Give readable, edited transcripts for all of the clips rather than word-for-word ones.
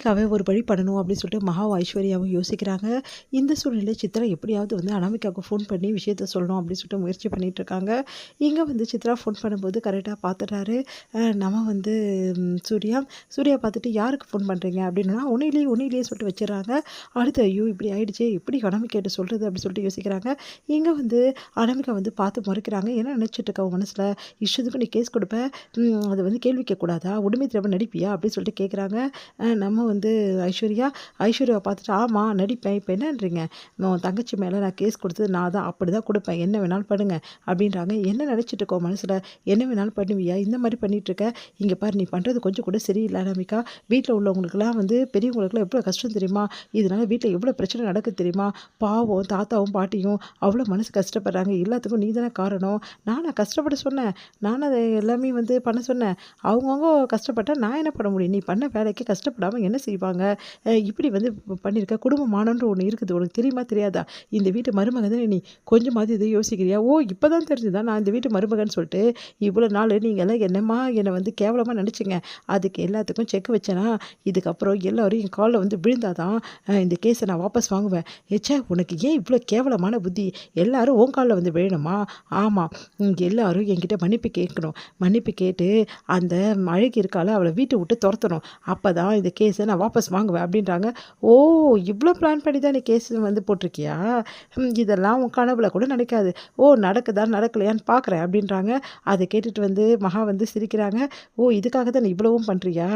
அனாமிகாவை ஒரு வழி பண்ணணும் அப்படின்னு சொல்லிட்டு மகாவும் ஐஸ்வர்யாவும் யோசிக்கிறாங்க. இந்த சூழ்நிலை சித்ரா எப்படியாவது வந்து அனாமிகாவுக்கு ஃபோன் பண்ணி விஷயத்த சொல்லணும் அப்படின்னு சொல்லிட்டு முயற்சி பண்ணிட்டு இருக்காங்க. இங்கே வந்து சித்ரா ஃபோன் பண்ணும்போது கரெக்டாக பார்த்துட்டாரு. நம்ம வந்து சூர்யா பார்த்துட்டு யாருக்கு ஃபோன் பண்ணுறீங்க அப்படின்னா ஒன்னிலேயே சொல்லிட்டு வச்சிடறாங்க. அடுத்து ஐயோ இப்படி ஆயிடுச்சே, எப்படி அனாமிகாட்ட சொல்கிறது அப்படின்னு சொல்லிட்டு யோசிக்கிறாங்க. இங்கே வந்து அனாமிகா வந்து பார்த்து முறைக்கிறாங்க. என்ன நினச்சிட்டு இருக்க உன் மனசில், இஷ்டத்துக்கு நீ கேஸ் கொடுப்ப, அதை வந்து கேள்வி கேட்கக்கூடாதா, உடமை திறமை நடிப்பியா அப்படின்னு சொல்லிட்டு கேட்குறாங்க. நம்ம வந்து ஐஸ்வர்யாவை பார்த்துட்டு ஆமாம் நடிப்பேன், இப்போ என்னன்றீங்க, உன் தங்கச்சி மேலே நான் கேஸ் கொடுத்தது நான் தான், அப்படி தான் கொடுப்பேன், என்ன வேணாலும் பண்ணுங்க அப்படின்றாங்க. என்ன நினச்சிட்டு இருக்கோம் மனசில், என்ன வேணாலும் பண்ணுவியா, இந்த மாதிரி பண்ணிகிட்ருக்க, இங்கே பாரு நீ பண்ணுறது கொஞ்சம் கூட சரியில்லை அனாமிகா, வீட்டில் உள்ளவங்களுக்குலாம் வந்து பெரியவங்களுக்குலாம் எவ்வளோ கஷ்டம் தெரியுமா, இதனால் வீட்டில் எவ்வளோ பிரச்சனை நடக்குது தெரியுமா, பாவம் தாத்தாவும் பாட்டியும் அவ்வளோ மனசு கஷ்டப்படுறாங்க, எல்லாத்துக்கும் நீ தானே காரணம், நானாக கஷ்டப்பட சொன்னேன், நான் அதை எல்லாமே வந்து பண்ண சொன்னேன், அவங்கவுங்க கஷ்டப்பட்டால் நான் என்ன பண்ண முடியும், நீ பண்ண வேலைக்கு கஷ்டப்படாமல் என்ன செய்வாங்க, இப்படி வந்து பண்ணியிருக்க, குடும்பமானன்ற ஒன்று இருக்குது, உனக்கு தெரியுமா தெரியாதா, இந்த வீட்டு மருமகன் தானே நீ, கொஞ்சமாவது இதை யோசிக்கிறியா, ஓ இப்போ தான் தெரிஞ்சுதான் நான் இந்த வீட்டு மருமகன் சொல்லிட்டு, இவ்வளோ நாள் நீங்கள் எல்லாம் என்னை வந்து கேவலமாக நினச்சிங்க, அதுக்கு எல்லாத்துக்கும் செக் வச்சேனா, இதுக்கப்புறம் எல்லோரும் என் காலில் வந்து விழுந்தாதான் இந்த கேஸை நான் வாபஸ் வாங்குவேன், ஏச்சே உனக்கு ஏன் இவ்வளோ கேவலமான புத்தி, எல்லாரும் உன் காலில் வந்து விழணுமா, ஆமாம் எல்லாரும் என்கிட்ட மன்னிப்பு கேட்கணும், மன்னிப்பு கேட்டு அந்த அழகி இருக்கால அவளை வீட்டை விட்டு துரத்தணும், அப்போ தான் இந்த கேஸை நான் வாபஸ் வாங்குவேன் அப்படின்றாங்க. ஓ இவ்வளோ பிளான் பண்ணி தான் நீ கேஸ் வந்து போட்டிருக்கியா, இதெல்லாம் உன் கனவுல கூட நினைக்காது, ஓ நடக்குதா நடக்கலையான்னு பார்க்குறேன் அப்படின்றாங்க. அதை கேட்டுட்டு வந்து மகா வந்து சிரிக்கிறாங்க. ஓ இதுக்காக தான் நீ இவ்வளவும் பண்ணுறியா,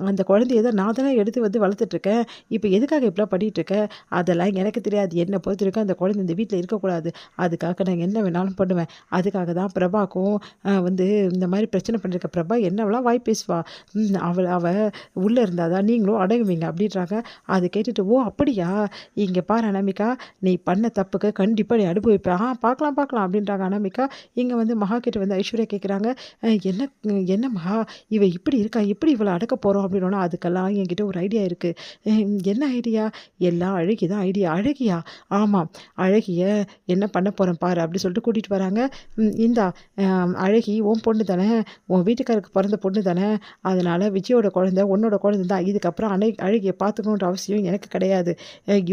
அந்த குழந்தைய தான் நான் தானே எடுத்து வந்து வளர்த்துட்ருக்கேன், இப்போ எதுக்காக இப்படிலாம் பண்ணிகிட்ருக்க, அதெல்லாம் எனக்கு தெரியாது, என்னை பொறுத்த வரைக்கும் அந்த குழந்தை இந்த வீட்டில் இருக்கக்கூடாது, அதுக்காக நான் என்ன வேணாலும் பண்ணுவேன், அதுக்காக தான் பிரபாக்கும் வந்து இந்த மாதிரி பிரச்சனை பண்ணியிருக்க, பிரபா என்னவெல்லாம் வாய் பேசுவா, அவள் உள்ளே இருந்தால் தான் நீங்களும் அடங்குவீங்க அப்படின்றாங்க. அதை கேட்டுட்டு ஓ அப்படியா, இங்கே பாரு அனாமிகா, நீ பண்ண தப்புக்கு கண்டிப்பாக நீ அனுபவிப்பேன், பார்க்கலாம் அப்படின்றாங்க அனாமிகா. இங்கே வந்து மகா கிட்ட வந்து ஐஸ்வர்யா கேட்குறாங்க, என்ன மகா இவ இப்படி இருக்கா, எப்படி இவளை அடக்க போகிறோம் அப்படின்னா, அதுக்கெல்லாம் என்கிட்ட ஒரு ஐடியா இருக்குது. என்ன ஐடியா, எல்லாம் அழகி தான் ஐடியா, அழகியா, ஆமாம் அழகிய என்ன பண்ண போகிறேன் பாரு அப்படி சொல்லிட்டு கூட்டிகிட்டு வராங்க. இந்தா அழகி உன் பொண்ணு தானே, உன் வீட்டுக்காருக்கு பிறந்த பொண்ணு தானே, அதனால் விஜயோட குழந்தை உன்னோட குழந்தை தான், இதுக்கப்புறம் அழகியை பார்த்துக்கணுன்ற அவசியம் எனக்கு கிடையாது,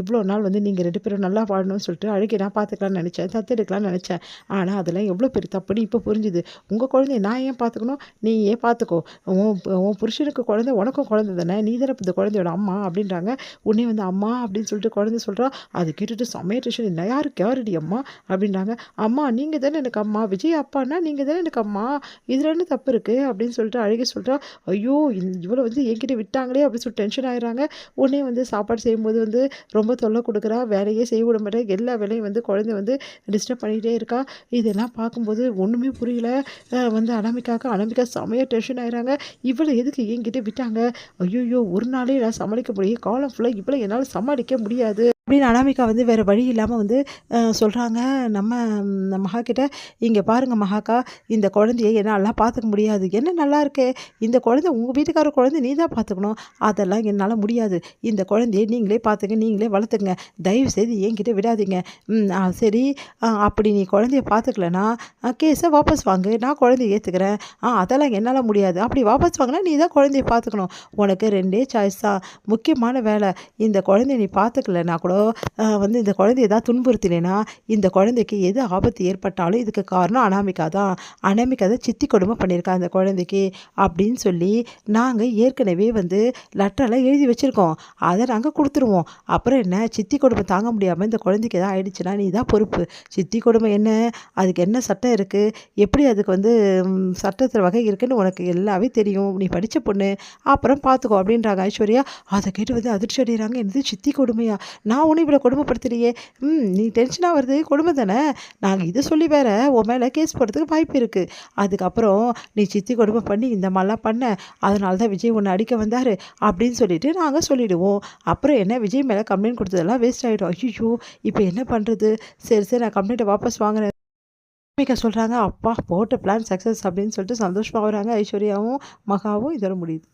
இவ்வளோ நாள் வந்து நீங்கள் 2 பேரும் நல்லா வாழணும்னு சொல்லிட்டு அழகியை நான் பார்த்துக்கலான்னு நினச்சேன், தத்தெடுக்கலான்னு நினச்சேன், ஆனால் அதெல்லாம் எவ்வளோ பெரிய தப்புன்னு இப்போ புரிஞ்சுது, உங்கள் குழந்தைய நான் ஏன் பார்த்துக்கணும், நீ ஏன் பார்த்துக்கோ, உன் புருஷனுக்கு குழந்தை உனக்கும் குழந்தை தானே, நீ தானே இந்த குழந்தையோட அம்மா அப்படின்றாங்க. உடனே வந்து அம்மா அப்படின்னு சொல்லிட்டு குழந்தை சொல்கிறா. அதை கேட்டுட்டு செம்மையா டென்ஷன், என்ன யாருடி அம்மா அப்படின்றாங்க. அம்மா நீங்கள் தானே எனக்கு அம்மா, விஜய் அப்பான்னா நீங்கள் தானே எனக்கு அம்மா, இதில் என்ன தப்பு இருக்குது அப்படின்னு சொல்லிட்டு அழகி சொல்கிறா. ஐயோ இவ்வளோ வந்து என்கிட்ட விட்டாங்களே அப்படின்னு சொல்லிட்டு டென்ஷன் ஆகிடுறாங்க. உடனே வந்து சாப்பாடு செய்யும்போது வந்து ரொம்ப தொல்லை கொடுக்குறா, வேலையே செய்ய விட மாட்டேன், எல்லா வேலையும் வந்து குழந்தை வந்து டிஸ்டர்ப் பண்ணிகிட்டே இருக்கா. இதெல்லாம் பார்க்கும்போது ஒன்றுமே புரியல. வந்து அனாமிகா செம்மையாக டென்ஷன் ஆகிடுறாங்க. இவ்வளோ எதுக்கு என்கிட்ட விட்டாங்க, ஐயோ ஒரு நாளே நான் சமாளிக்க முடியும், காலம் ஃபுல்லாக இவ்வளோ என்னால் சமாளிக்க முடியாது அப்படின்னு அனாமிகா வந்து வேறு வழி இல்லாமல் வந்து சொல்கிறாங்க. நம்ம மகா கிட்ட, இங்கே பாருங்கள் மகாக்கா, இந்த குழந்தைய என்னாலலாம் பார்த்துக்க முடியாது, என்ன நல்லா இருக்கே, இந்த குழந்தை உங்கள் வீட்டுக்கார குழந்தை நீ தான் பார்த்துக்கணும், அதெல்லாம் என்னால் முடியாது, இந்த குழந்தைய நீங்களே பார்த்துங்க, நீங்களே வளர்த்துங்க, தயவு செய்து என்கிட்ட விடாதீங்க, சரி அப்படி நீ குழந்தைய பார்த்துக்கலனா கேஸை வாபஸ் வாங்கு, நான் குழந்தைய ஏற்றுக்கிறேன், அதெல்லாம் என்னால் முடியாது, அப்படி வாபஸ் வாங்கினா நீ தான் குழந்தைய பார்த்துக்கணும், உனக்கு 2 சாய்ஸ் தான், முக்கியமான வேலை, இந்த குழந்தைய நீ பார்த்துக்கலனா கூட வந்து இந்த குழந்தைய ஏதாவது துன்புறுத்தினேன்னா, இந்த குழந்தைக்கு எது ஆபத்து ஏற்பட்டாலும் இதுக்கு காரணம் அனாமிகா தான் சித்தி கொடுமை பண்ணியிருக்கா அந்த குழந்தைக்கு அப்படின்னு சொல்லி நாங்கள் ஏற்கனவே வந்து லெட்டரெல்லாம் எழுதி வச்சுருக்கோம், அதை நாங்கள் கொடுத்துருவோம், அப்புறம் என்ன சித்தி கொடுமை தாங்க முடியாமல் இந்த குழந்தைக்கு எதாவது ஆயிடுச்சுன்னா நீ தான் பொறுப்பு, சித்தி கொடுமை என்ன, அதுக்கு என்ன சட்டம் இருக்குது, எப்படி அதுக்கு வந்து சட்டத்தில் வகை இருக்குன்னு உனக்கு எல்லாமே தெரியும், நீ படித்த பொண்ணு, அப்புறம் பார்த்துக்கோ அப்படின்றாங்க ஐஸ்வர்யா. அதை கேட்டு வந்து அதிர்ச்சி அடைகிறாங்க. என்னது சித்தி கொடுமையா, நான் ஒன்றும் இவ்வளோ கொடுமைப்படுத்துறியே, நீ டென்ஷனாக வருது கொடுமை தானே, நாங்கள் இதை சொல்லி வேற உன் மேலே கேஸ் போடுறதுக்கு வாய்ப்பு இருக்குது, அதுக்கப்புறம் நீ சித்தி கொடுமை பண்ணி இந்த மாதிரிலாம் பண்ண, அதனால தான் விஜய் ஒன்று அடிக்க வந்தார் அப்படின்னு சொல்லிட்டு நாங்கள் சொல்லிவிடுவோம், அப்புறம் என்ன விஜய் மேலே கம்ப்ளைண்ட் கொடுத்ததெல்லாம் வேஸ்ட் ஆகிடும், ஐயோ இப்போ என்ன பண்ணுறது, சரி நான் கம்ப்ளைண்ட்டை வாபஸ் வாங்கினேன் சொல்கிறாங்க. அப்பா போட்ட பிளான் சக்ஸஸ் அப்படின்னு சொல்லிட்டு சந்தோஷமாக வராங்க ஐஸ்வர்யாவும் மகாவும். இதோட முடியுது.